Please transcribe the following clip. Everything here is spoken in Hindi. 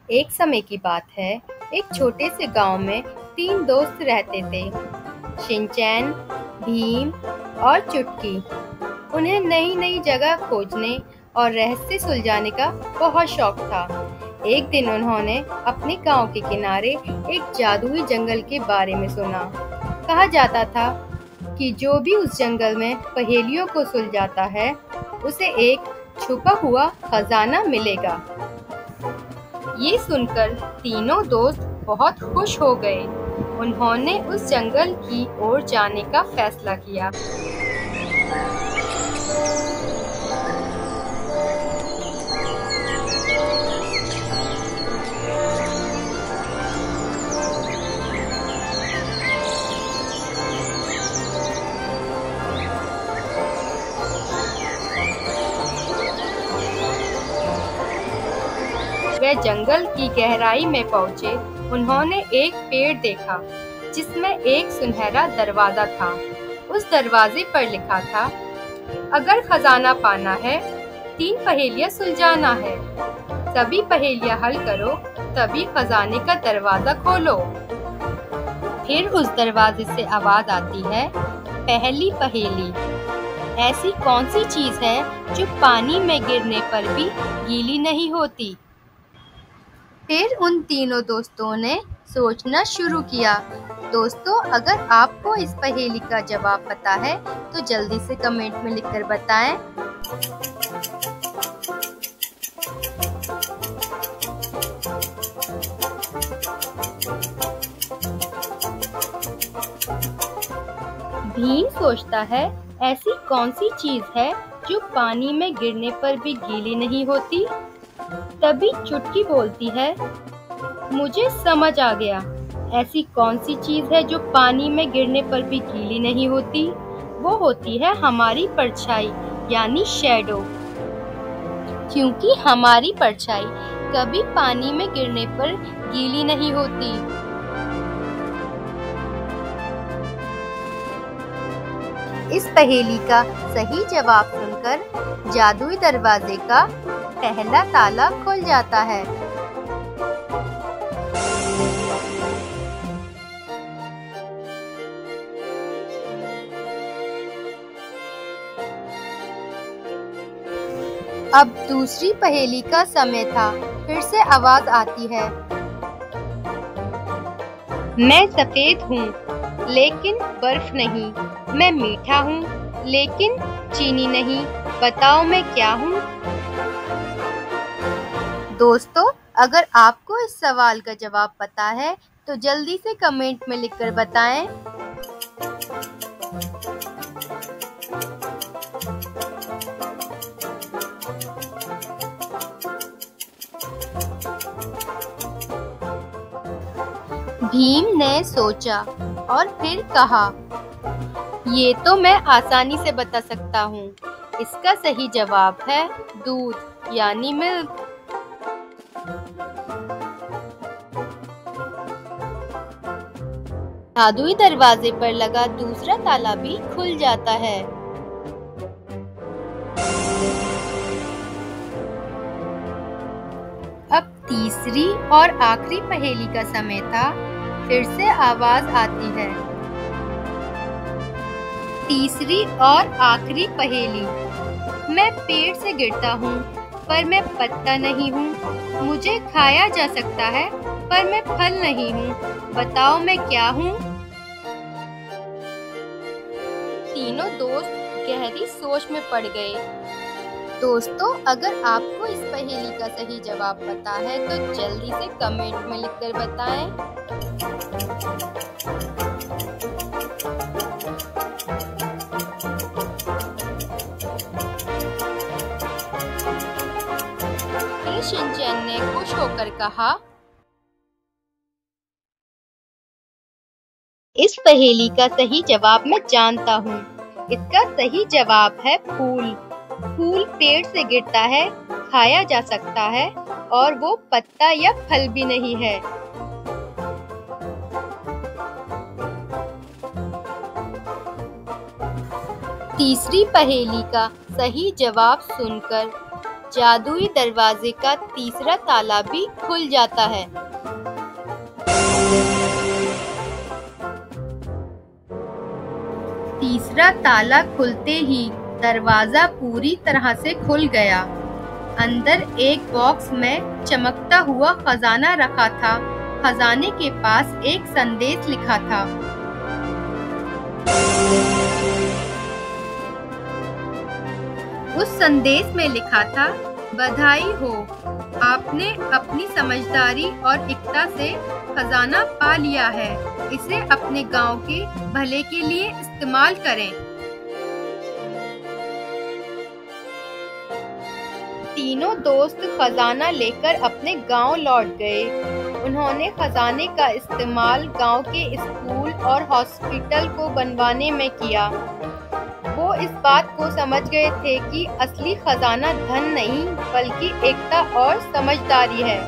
एक समय की बात है। एक छोटे से गांव में 3 दोस्त रहते थे, शिनचैन, भीम और चुटकी। उन्हें नई नई जगह खोजने और रहस्य सुलझाने का बहुत शौक था। एक दिन उन्होंने अपने गांव के किनारे एक जादुई जंगल के बारे में सुना। कहा जाता था कि जो भी उस जंगल में पहेलियों को सुलझाता है, उसे एक छुपा हुआ खजाना मिलेगा। ये सुनकर तीनों दोस्त बहुत खुश हो गए। उन्होंने उस जंगल की ओर जाने का फैसला किया। वे जंगल की गहराई में पहुंचे। उन्होंने एक पेड़ देखा जिसमें एक सुनहरा दरवाजा था। उस दरवाजे पर लिखा था, अगर खजाना पाना है, 3 पहेलियां सुलझाना है। सभी पहेलियां हल करो, तभी खजाने का दरवाजा खोलो। फिर उस दरवाजे से आवाज आती है, पहली पहेली, ऐसी कौन सी चीज है जो पानी में गिरने पर भी गीली नहीं होती? फिर उन तीनों दोस्तों ने सोचना शुरू किया। दोस्तों, अगर आपको इस पहेली का जवाब पता है तो जल्दी से कमेंट में लिखकर बताएं। भीम सोचता है, ऐसी कौन सी चीज है जो पानी में गिरने पर भी गीली नहीं होती? तभी चुटकी बोलती है, मुझे समझ आ गया। ऐसी कौन सी चीज है जो पानी में गिरने पर भी गीली नहीं होती? वो होती है हमारी परछाई, यानी शैडो। क्योंकि हमारी परछाई कभी पानी में गिरने पर गीली नहीं होती। इस पहेली का सही जवाब सुनकर जादुई दरवाजे का पहला ताला खुल जाता है। अब दूसरी पहेली का समय था। फिर से आवाज आती है, मैं सफेद हूँ लेकिन बर्फ नहीं, मैं मीठा हूँ लेकिन चीनी नहीं, बताओ मैं क्या हूँ? दोस्तों, अगर आपको इस सवाल का जवाब पता है तो जल्दी से कमेंट में लिखकर बताएं। भीम ने सोचा और फिर कहा, ये तो मैं आसानी से बता सकता हूँ। इसका सही जवाब है दूध, यानी मिल्क। जादुई दरवाजे पर लगा दूसरा ताला भी खुल जाता है। अब तीसरी और आखिरी पहेली का समय था। फिर से आवाज आती है, तीसरी और आखिरी पहेली, मैं पेड़ से गिरता हूँ पर मैं पत्ता नहीं हूँ। मुझे खाया जा सकता है पर मैं फल नहीं हूँ। बताओ मैं क्या हूँ? तीनों दोस्त गहरी सोच में पड़ गए। दोस्तों, अगर आपको इस पहेली का सही जवाब पता है तो जल्दी से कमेंट में लिखकर बताएं। शिनचैन ने खुश होकर कहा, इस पहेली का सही जवाब मैं जानता हूँ। इसका सही जवाब है फूल। फूल पेड़ से गिरता है, खाया जा सकता है और वो पत्ता या फल भी नहीं है। तीसरी पहेली का सही जवाब सुनकर जादुई दरवाजे का तीसरा ताला भी खुल जाता है। तीसरा ताला खुलते ही दरवाजा पूरी तरह से खुल गया। अंदर एक बॉक्स में चमकता हुआ खजाना रखा था। खजाने के पास एक संदेश लिखा था। उस संदेश में लिखा था, बधाई हो, आपने अपनी समझदारी और एकता से खजाना पा लिया है। इसे अपने गांव के भले के लिए इस्तेमाल करें। तीनों दोस्त खजाना लेकर अपने गांव लौट गए। उन्होंने खजाने का इस्तेमाल गांव के स्कूल और हॉस्पिटल को बनवाने में किया। वो इस बात को समझ गए थे कि असली खजाना धन नहीं बल्कि एकता और समझदारी है।